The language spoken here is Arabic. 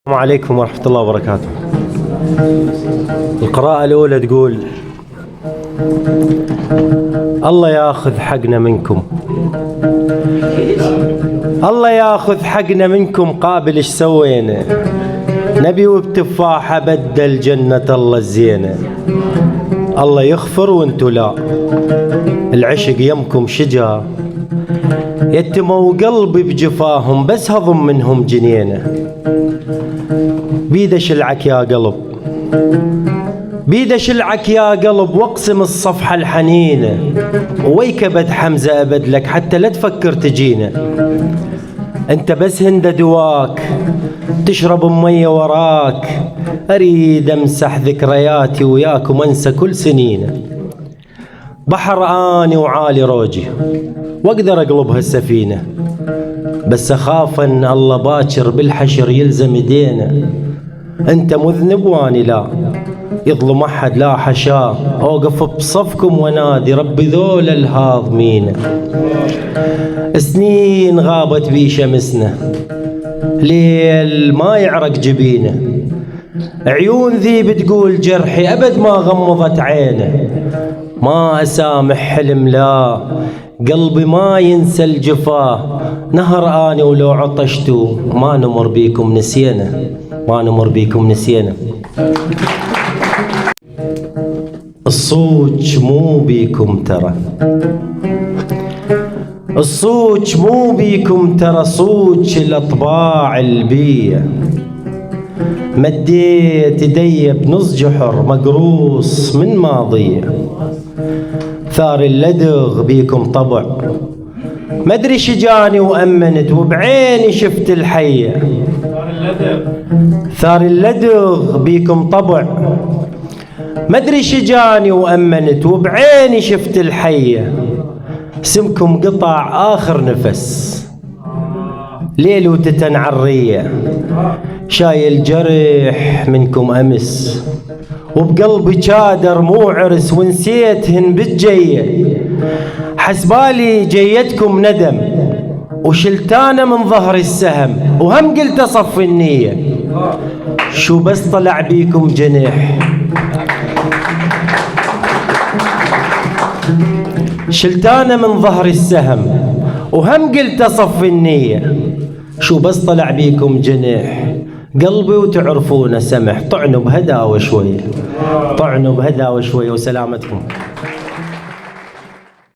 السلام عليكم ورحمة الله وبركاته. القراءة الأولى تقول: الله ياخذ حقنا منكم، الله ياخذ حقنا منكم، قابل ايش سوينا؟ نبي وبتفاحة بدل جنة الله الزينة. الله يغفر وانتو لا، العشق يمكم شجا، يتموا قلبي بجفاهم بس هضم منهم جنينه. بيد شلعك يا قلب، بيد شلعك يا قلب، واقسم الصفحة الحنينة، ويك ابد حمزة ابد لك حتى لا تفكر تجينا. انت بس هند دواك تشرب مية وراك، اريد امسح ذكرياتي وياك ومنسى كل سنينه. بحر اني وعالي روجي واقدر اقلب هالسفينة، بس اخاف ان الله باكر بالحشر يلزم يدينا. انت مذنب واني لا، يظلم احد لا حشاه، اوقف بصفكم ونادي ربي ذول الهاضمين. سنين غابت بي شمسنا، ليل ما يعرق جبينه، عيون ذي بتقول جرحي ابد ما غمضت عينه. ما اسامح حلم لا، قلبي ما ينسى الجفاه، نهر اني ولو عطشتوا ما نمر بيكم نسينا، ما نمر بيكم نسينا. الصوج مو بيكم ترى، الصوج مو بيكم ترى، صوج الاطباع البيه. مديت يدي بنص جحر مقروص من ماضيه، ثار اللدغ بيكم طبع، مدري شجاني وأمنت وبعيني شفت الحية. ثار اللدغ بيكم طبع، مدري شجاني وأمنت وبعيني شفت الحية. سمكم قطع آخر نفس، ليل وتتن عرية، شايل جرح منكم أمس، وبقلبي جادر مو عرس ونسيتهن بالجية. حسبالي جيتكم ندم وشلتانا من ظهر السهم، وهم قلت أصفي النية، شو بس طلع بيكم جنيح. شلتانا من ظهر السهم وهم قلت أصفي النية، شو بس طلع بيكم جنيح. قلبي وتعرفون سمح، طعنوا بهداوة شوية، طعنوا بهداوة شوية وسلامتكم.